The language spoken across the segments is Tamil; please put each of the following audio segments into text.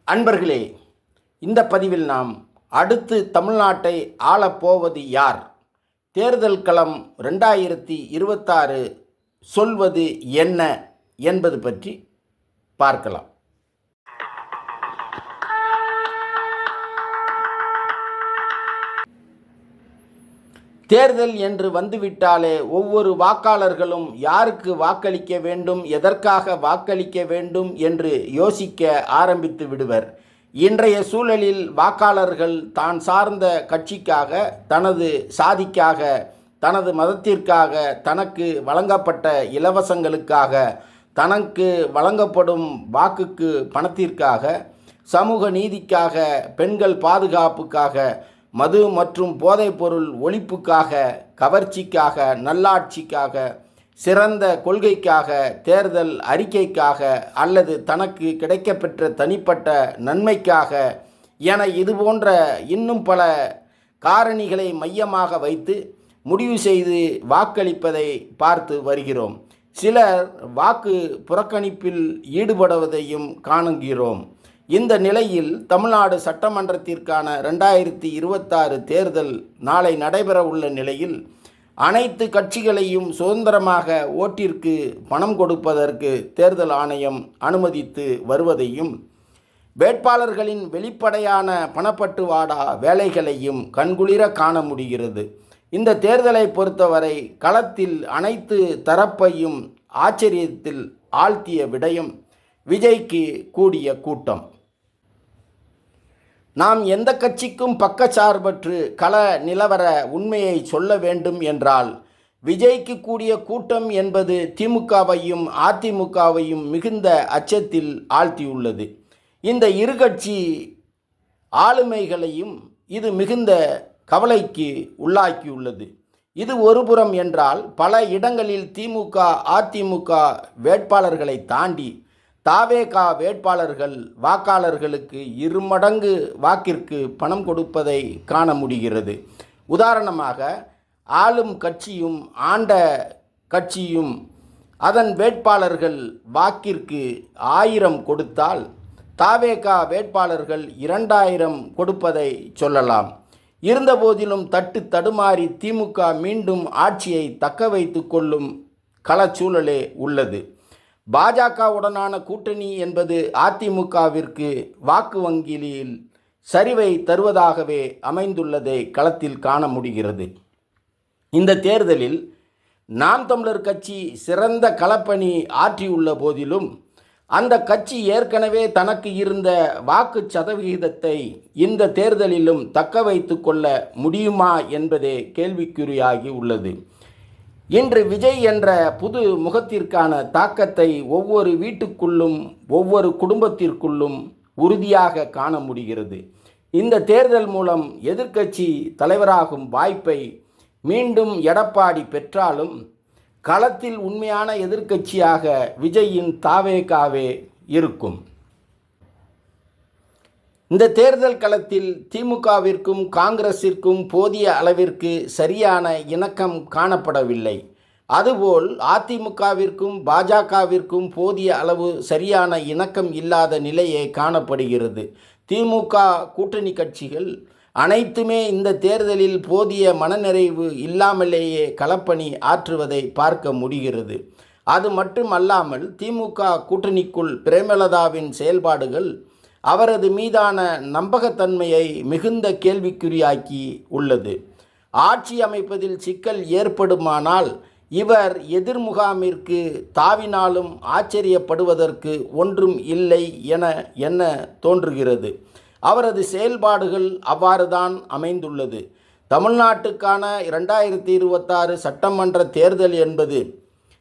அன்பர்களே, இந்த பதிவில் நாம் அடுத்து தமிழ்நாட்டை ஆளப்போவது யார், தேர்தல் களம் 2026 சொல்வது என்ன என்பது பற்றி பார்க்கலாம். தேர்தல் என்று வந்துவிட்டாலே ஒவ்வொரு வாக்காளர்களும் யாருக்கு வாக்களிக்க வேண்டும், எதற்காக வாக்களிக்க வேண்டும் என்று யோசிக்க ஆரம்பித்து விடுவர். இன்றைய சூழலில் வாக்காளர்கள் தான் சார்ந்த கட்சிக்காக, தனது சாதிக்காக, தனது மதத்திற்காக, தனக்கு வழங்கப்பட்ட இலவசங்களுக்காக, தனக்கு வழங்கப்படும் வாக்குக்கு பணத்திற்காக, சமூக நீதிக்காக, பெண்கள் பாதுகாப்புக்காக, மது மற்றும் போதைப்பொருள் ஒழிப்புக்காக, கவர்ச்சிக்காக, நல்லாட்சிக்காக, சிறந்த கொள்கைக்காக, தேர்தல் அறிக்கைக்காக அல்லது தனக்கு கிடைக்கப்பெற்ற தனிப்பட்ட நன்மைக்காக என இதுபோன்ற இன்னும் பல காரணிகளை மையமாக வைத்து முடிவு செய்து வாக்களிப்பதை பார்த்து வருகிறோம். சிலர் வாக்கு புறக்கணிப்பில் ஈடுபடுவதையும் காணுகிறோம். இந்த நிலையில் தமிழ்நாடு சட்டமன்றத்திற்கான 2026 தேர்தல் நாளை நடைபெற உள்ள நிலையில் அனைத்து கட்சிகளையும் சுதந்திரமாக ஓட்டிற்கு பணம் கொடுப்பதற்கு தேர்தல் ஆணையம் அனுமதித்து வருவதையும், வேட்பாளர்களின் வெளிப்படையான பணப்பட்டுவாடா வேலைகளையும் கண்குளிர காண முடிகிறது. இந்த தேர்தலை பொறுத்தவரை களத்தில் அனைத்து தரப்பையும் ஆச்சரியத்தில் ஆழ்த்திய விடயம் விஜய்க்கு கூடிய கூட்டம். நாம் எந்த கட்சிக்கும் பக்கச்சார்பற்று கள நிலவர உண்மையை சொல்ல வேண்டும் என்றால், விஜய்க்கு கூடிய கூட்டம் என்பது திமுகவையும் அதிமுகவையும் மிகுந்த அச்சத்தில் ஆழ்த்தியுள்ளது. இந்த இரு கட்சி ஆளுமைகளையும் இது மிகுந்த கவலைக்கு உள்ளாக்கியுள்ளது. இது ஒருபுறம் என்றால், பல இடங்களில் திமுக அதிமுக வேட்பாளர்களை தாண்டி தாவேகா வேட்பாளர்கள் வாக்காளர்களுக்கு 2 மடங்கு வாக்கிற்கு பணம் கொடுப்பதை காண முடிகிறது. உதாரணமாக, ஆளும் கட்சியும் ஆண்ட கட்சியும் அதன் வேட்பாளர்கள் வாக்கிற்கு 1000 கொடுத்தால், தாவேகா வேட்பாளர்கள் 2000 கொடுப்பதை சொல்லலாம். இருந்தபோதிலும் தட்டு தடுமாறி திமுக மீண்டும் ஆட்சியை தக்க வைத்து கொள்ளும் களச்சூழலே உள்ளது. பாஜகவுடனான கூட்டணி என்பது அதிமுகவிற்கு வாக்கு வங்கியில் சரிவை தருவதாகவே அமைந்துள்ளதை களத்தில் காண முடிகிறது. இந்த தேர்தலில் நாம் தமிழர் கட்சி சிறந்த களப்பணி ஆற்றியுள்ள போதிலும், அந்த கட்சி ஏற்கனவே தனக்கு இருந்த வாக்கு சதவிகிதத்தை இந்த தேர்தலிலும் தக்க வைத்து கொள்ள முடியுமா என்பதே கேள்விக்குறியாகி உள்ளது. இன்று விஜய் என்ற புது முகத்திற்கான தாக்கத்தை ஒவ்வொரு வீட்டுக்குள்ளும் ஒவ்வொரு குடும்பத்திற்குள்ளும் உறுதியாக காண முடிகிறது. இந்த தேர்தல் மூலம் எதிர்க்கட்சி தலைவராகும் வாய்ப்பை மீண்டும் எடப்பாடி பெற்றாலும், களத்தில் உண்மையான எதிர்க்கட்சியாக விஜயின் தாவேகாவே இருக்கும். இந்த தேர்தல் களத்தில் திமுகவிற்கும் காங்கிரஸிற்கும் போதிய அளவிற்கு சரியான இணக்கம் காணப்படவில்லை. அதுபோல் அதிமுகவிற்கும் பாஜகவிற்கும் போதிய அளவு சரியான இணக்கம் இல்லாத நிலையே காணப்படுகிறது. திமுக கூட்டணி கட்சிகள் அனைத்துமே இந்த தேர்தலில் போதிய மனநிறைவு இல்லாமலேயே களப்பணி ஆற்றுவதை பார்க்க முடிகிறது. அது மட்டுமல்லாமல், திமுக கூட்டணிக்குள் பிரேமலதாவின் செயல்பாடுகள் அவரது மீதான நம்பகத்தன்மையை மிகுந்த கேள்விக்குறியாக்கி உள்ளது. ஆட்சி அமைப்பதில் சிக்கல் ஏற்படுமானால் இவர் எதிர்முகாமிற்கு தாவினாலும் ஆச்சரியப்படுவதற்கு ஒன்றும் இல்லை என தோன்றுகிறது. அவரது செயல்பாடுகள் அவ்வாறுதான் அமைந்துள்ளது. தமிழ்நாட்டுக்கான 2026 சட்டமன்ற தேர்தல் என்பது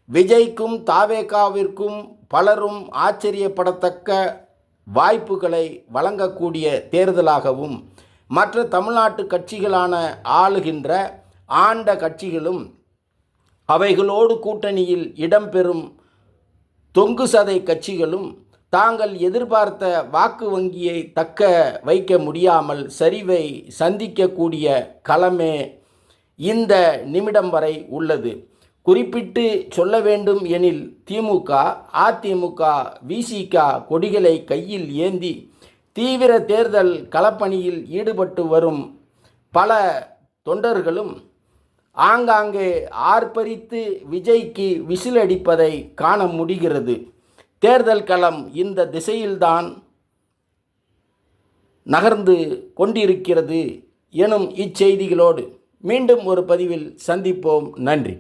விஜய்க்கும் தாவேகாவிற்கும் பலரும் ஆச்சரியப்படத்தக்க வாய்ப்புகளை வழங்கக்கூடிய தேர்தலாகவும், மற்ற தமிழ்நாட்டு கட்சிகளான ஆளுகின்ற ஆண்ட கட்சிகளும் அவைகளோடு கூட்டணியில் இடம்பெறும் தொங்கு சதை கட்சிகளும் தாங்கள் எதிர்பார்த்த வாக்கு வங்கியை தக்க வைக்க முடியாமல் சரிவை சந்திக்கக்கூடிய களமே இந்த நிமிடம் வரை உள்ளது. குறிப்பிட்டு சொல்ல வேண்டும் எனில், திமுக அதிமுக விசிக கொடிகளை கையில் ஏந்தி தீவிர தேர்தல் களப்பணியில் ஈடுபட்டு வரும் பல தொண்டர்களும் ஆங்காங்கே ஆர்ப்பரித்து விஜய்க்கு விசில் அடிப்பதை காண முடிகிறது. தேர்தல் களம் இந்த திசையில்தான் நகர்ந்து கொண்டிருக்கிறது எனும் இச்செய்திகளோடு மீண்டும் ஒரு பதிவில் சந்திப்போம். நன்றி.